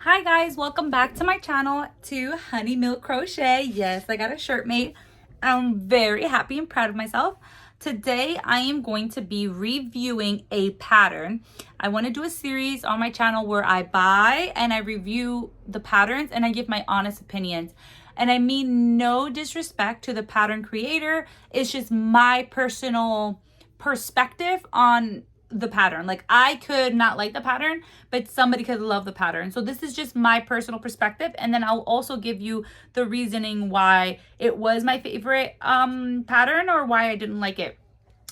Hi guys, welcome back to my channel, to Honey Milk Crochet. Yes, I got a shirt made. I'm very happy and proud of myself. Today I am going to be reviewing a pattern. I want to do a series on my channel where I buy and I review the patterns and I give my honest opinions. And I mean no disrespect to the pattern creator. It's just my personal perspective on the pattern. Like, I could not like the pattern, but somebody could love the pattern. So this is just my personal perspective, and then I'll also give you the reasoning why it was my favorite pattern or why I didn't like it.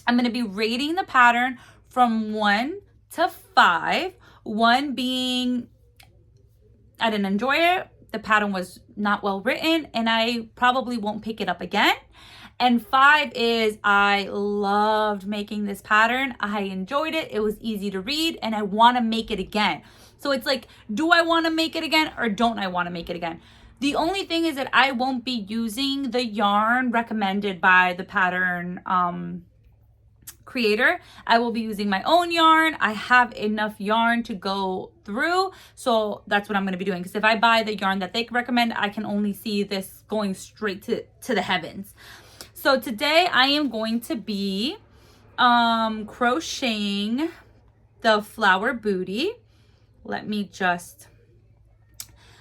I'm going to be rating the pattern from 1 to 5, 1 being I didn't enjoy it, the pattern was not well written, and I probably won't pick it up again. And 5 is I loved making this pattern. I enjoyed it. It was easy to read and I want to make it again. So it's like, do I want to make it again or don't I want to make it again? The only thing is that I won't be using the yarn recommended by the pattern creator. I will be using my own yarn. I have enough yarn to go through, so that's what I'm going to be doing, because if I buy the yarn that they recommend, I can only see this going straight to the heavens. So today I am going to be crocheting the flower booty. Let me just...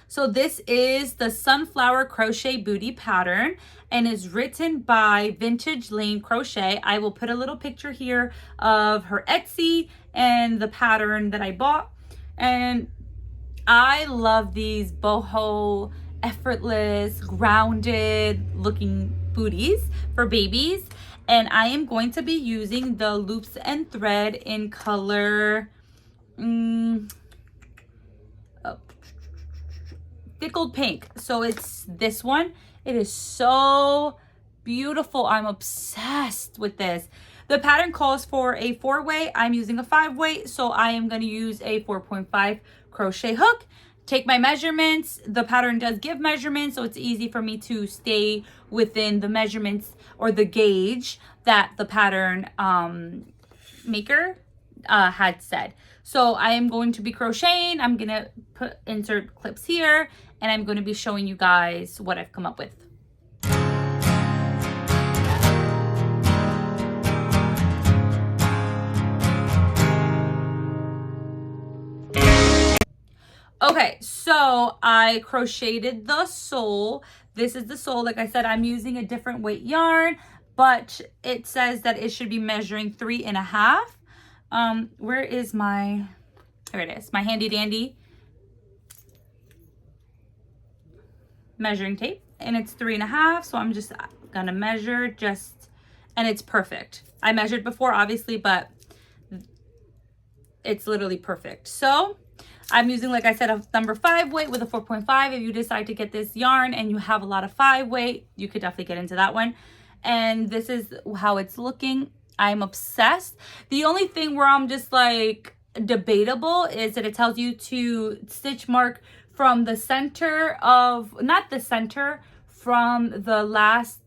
So this is the Sunflower Crochet Booty pattern and is written by Vintage Lane Crochet. I will put a little picture here of her Etsy and the pattern that I bought. And I love these boho, effortless, grounded looking booties for babies. And I am going to be using the loops and thread in color Pickled Pink. So it's this one. It is so beautiful. I'm obsessed with this. The pattern calls for a 4-way. I'm using a 5-way, so I am going to use a 4.5 crochet hook. Take my measurements. The pattern does give measurements, so it's easy for me to stay within the measurements or the gauge that the pattern maker had said. So I am going to be crocheting. I'm going to insert clips here, and I'm going to be showing you guys what I've come up with. Okay, so I crocheted the sole. This is the sole. Like I said, I'm using a different weight yarn, but it says that it should be measuring 3.5. Where is my... Here it is, my handy dandy measuring tape, and it's 3.5. So I'm just gonna measure and it's perfect. I measured before, obviously, but it's literally perfect. So I'm using, like I said, a number 5 weight with a 4.5. If you decide to get this yarn and you have a lot of 5 weight, you could definitely get into that one. And this is how it's looking. I'm obsessed. The only thing where I'm just like debatable is that it tells you to stitch mark from the center of, not the center, from the last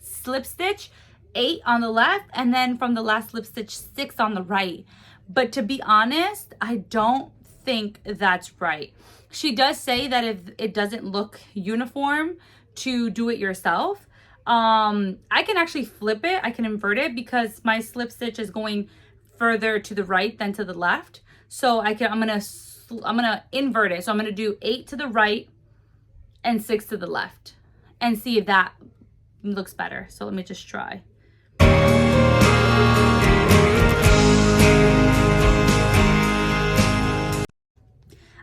slip stitch 8 on the left, and then from the last slip stitch 6 on the right. But to be honest, I don't think that's right. She does say that if it doesn't look uniform, to do it yourself. I can actually flip it. I can invert it because my slip stitch is going further to the right than to the left. So I'm gonna invert it. So I'm gonna do 8 to the right and 6 to the left and see if that looks better. So let me just try.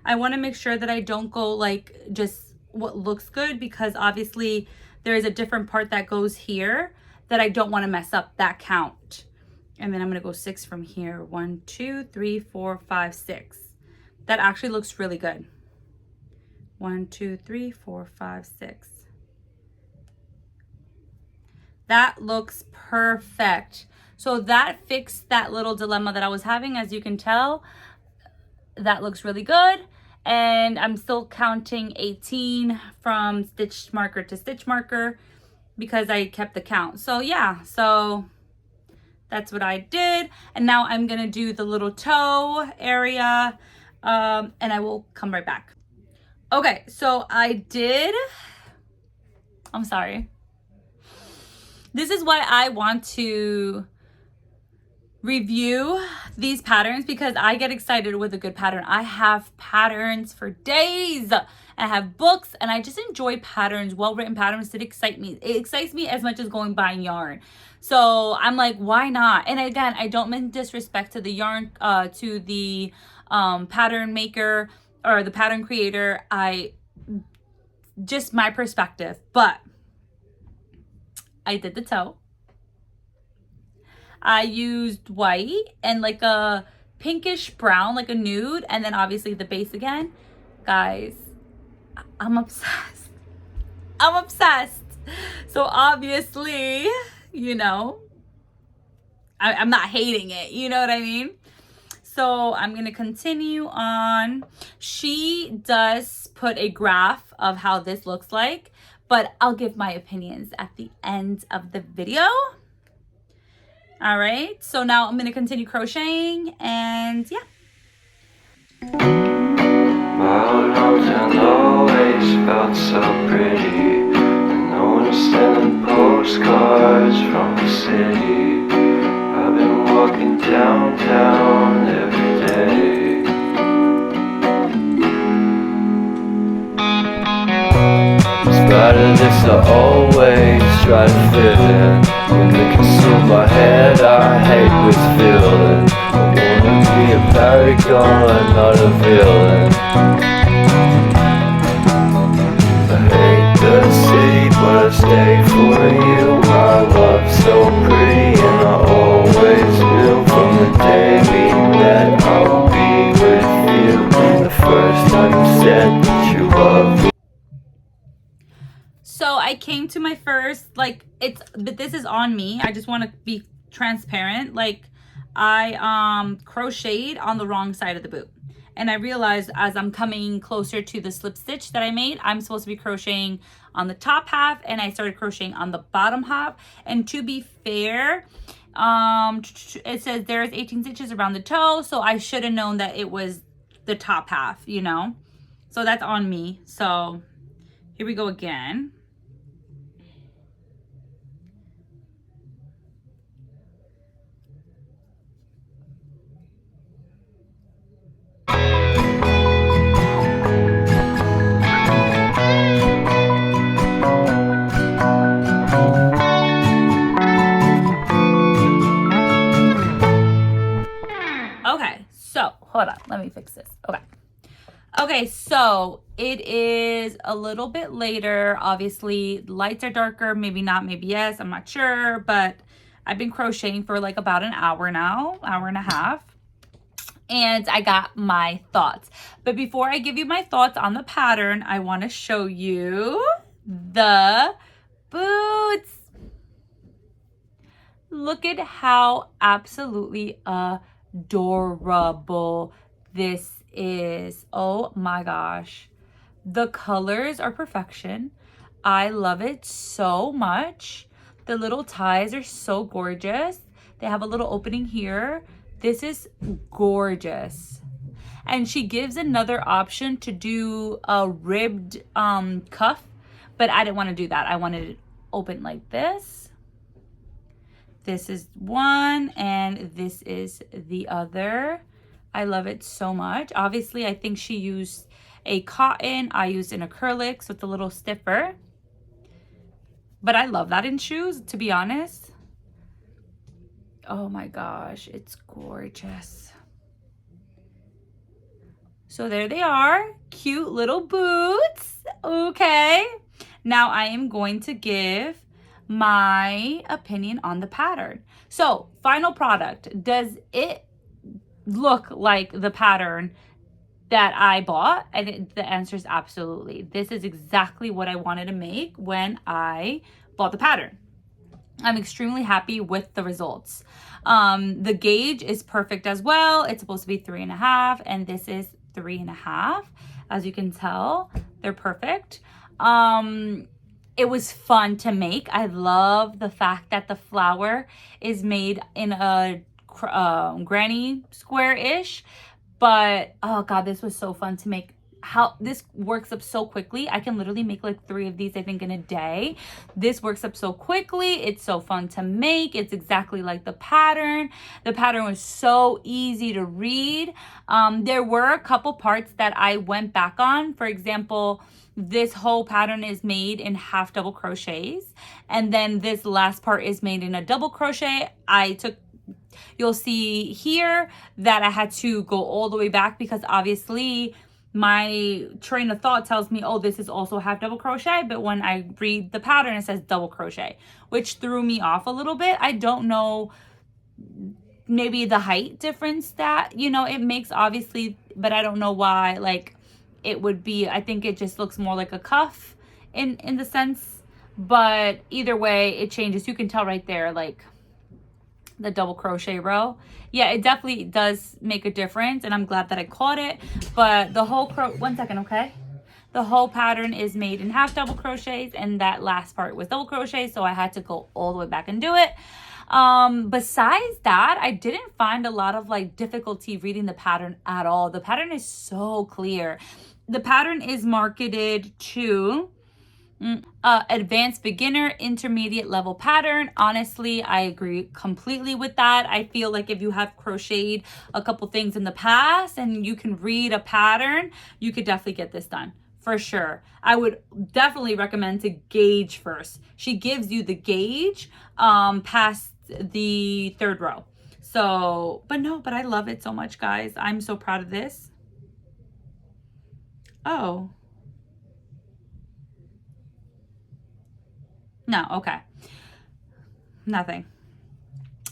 I want to make sure that I don't go like just what looks good, because obviously there is a different part that goes here that I don't want to mess up that count. And then I'm going to go 6 from here. 1, 2, 3, 4, 5, 6. That actually looks really good. 1, 2, 3, 4, 5, 6. That looks perfect. So that fixed that little dilemma that I was having. As you can tell, that looks really good. And I'm still counting 18 from stitch marker to stitch marker because I kept the count. So yeah, so that's what I did. And now I'm gonna do the little toe area. and I will come right back. Okay, so I'm sorry. This is why I want to review these patterns, because I get excited with a good pattern. I have patterns for days. I have books, and I just enjoy patterns, well-written patterns that excite me. It excites me as much as going buying yarn. So I'm like, why not? And again, I don't mean disrespect to the yarn, to the pattern maker or the pattern creator. Just my perspective. But I did the toe. I used white and like a pinkish brown, like a nude, and then obviously the base again. Guys, I'm obsessed. I'm obsessed. So obviously, you know, I'm not hating it. You know what I mean? So I'm going to continue on. She does put a graph of how this looks like, but I'll give my opinions at the end of the video. All right, so now I'm going to continue crocheting, and yeah. My mountain always felt so pretty, and no one's sending postcards from the city. I've been walking downtown every day. In spite of this, I always try to fit in. When they consume my head, I hate this feeling. I wanna be a paragon, not a villain. I hate the city, but I stay for you. My love's so pretty, and I always knew from the day we met I will be with you. The first time you said that you loved me. So I came to my first, but this is on me. I just want to be transparent. Like, I crocheted on the wrong side of the boot. And I realized as I'm coming closer to the slip stitch that I made, I'm supposed to be crocheting on the top half, and I started crocheting on the bottom half. And to be fair, it says there's 18 stitches around the toe, so I should have known that it was the top half, you know? So that's on me. So here we go again. Okay, so hold on, let me fix this. Okay, so it is a little bit later. Obviously, lights are darker, maybe not, maybe yes, I'm not sure, but I've been crocheting for like about an hour now, hour and a half, and I got my thoughts. But before I give you my thoughts on the pattern, I want to show you the boots. Look at how absolutely adorable this is. Oh my gosh, the colors are perfection. I love it so much. The little ties are so gorgeous. They have a little opening here. This is gorgeous. And she gives another option to do a ribbed cuff, but I didn't want to do that. I wanted it open like this. This is one, and this is the other. I love it so much. Obviously, I think she used a cotton. I used an acrylic, so it's a little stiffer. But I love that in shoes, to be honest. Oh my gosh, it's gorgeous. So there they are, cute little boots. Okay, now I am going to give my opinion on the pattern. So, final product. Does it look like the pattern that I bought? And the answer is absolutely. This is exactly what I wanted to make when I bought the pattern. I'm extremely happy with the results. The gauge is perfect as well. It's supposed to be 3.5, and this is 3.5. As you can tell, they're perfect. It was fun to make. I love the fact that the flower is made in a granny square-ish, But oh god, this was so fun to make. How this works up so quickly. I can literally make like 3 of these, I think, in a day. This works up so quickly. It's so fun to make. It's exactly like the pattern. The pattern was so easy to read. There were a couple parts that I went back on. For example, this whole pattern is made in half double crochets, and then this last part is made in a double crochet. You'll see here that I had to go all the way back because obviously my train of thought tells me, oh, this is also half double crochet. But when I read the pattern, it says double crochet, which threw me off a little bit. I don't know, maybe the height difference that, you know, it makes, obviously, but I don't know why, like, it would be, I think it just looks more like a cuff in the sense. But either way, it changes. You can tell right there, like, the double crochet row. Yeah, it definitely does make a difference, and I'm glad that I caught it. But the whole one second, okay? The whole pattern is made in half double crochets, and that last part was double crochet, so I had to go all the way back and do it. Besides that, I didn't find a lot of like difficulty reading the pattern at all. The pattern is so clear. The pattern is marketed to advanced beginner, intermediate level pattern. Honestly, I agree completely with that. I feel like if you have crocheted a couple things in the past and you can read a pattern, you could definitely get this done for sure. I would definitely recommend to gauge first. She gives you the gauge past the 3rd row. So, but I love it so much, guys. I'm so proud of this. Oh. No, okay. Nothing.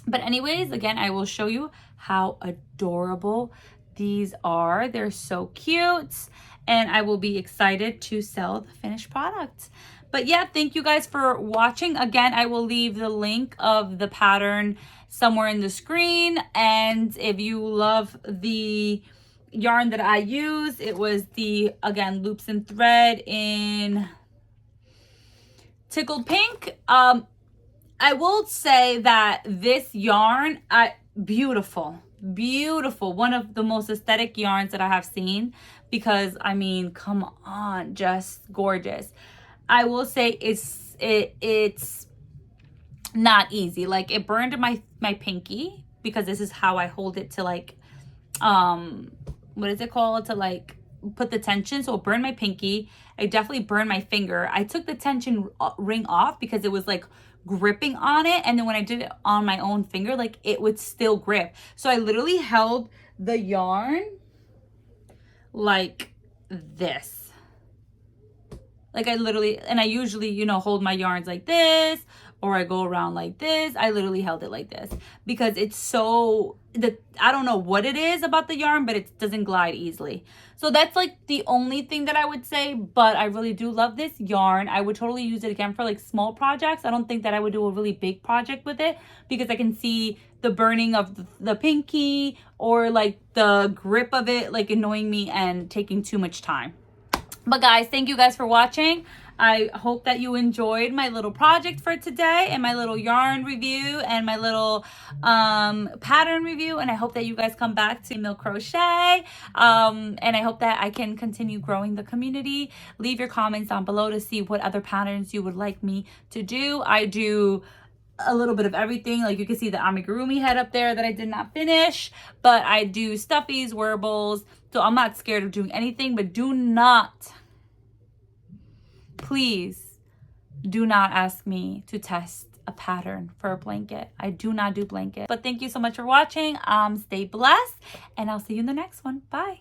But anyways, again, I will show you how adorable these are. They're so cute, and I will be excited to sell the finished product. But yeah, thank you guys for watching. Again, I will leave the link of the pattern somewhere in the screen. And if you love the yarn that I use, it was the, again, Loops and Thread in Tickled Pink. I will say that this yarn, beautiful. One of the most aesthetic yarns that I have seen, because I mean, come on, just gorgeous. I will say it's not easy. Like, it burned my pinky because this is how I hold it to, like, what is it called, to like put the tension. So it burned my pinky. I definitely burned my finger. I took the tension ring off because it was like gripping on it, and then when I did it on my own finger, like, it would still grip. So I literally held the yarn like this. Like, I literally, and I usually, you know, hold my yarns like this, or I go around like this. I literally held it like this because it's so, I don't know what it is about the yarn, but it doesn't glide easily. So that's like the only thing that I would say, but I really do love this yarn. I would totally use it again for like small projects. I don't think that I would do a really big project with it because I can see the burning of the pinky, or like the grip of it like annoying me and taking too much time. But guys, thank you guys for watching. I hope that you enjoyed my little project for today, and my little yarn review, and my little pattern review. And I hope that you guys come back to Mill Crochet. And I hope that I can continue growing the community. Leave your comments down below to see what other patterns you would like me to do. I do a little bit of everything. Like, you can see the amigurumi head up there that I did not finish, but I do stuffies, wearables. So I'm not scared of doing anything, but do not, please do not ask me to test a pattern for a blanket. I do not do blankets. But thank you so much for watching. Stay blessed, and I'll see you in the next one. Bye.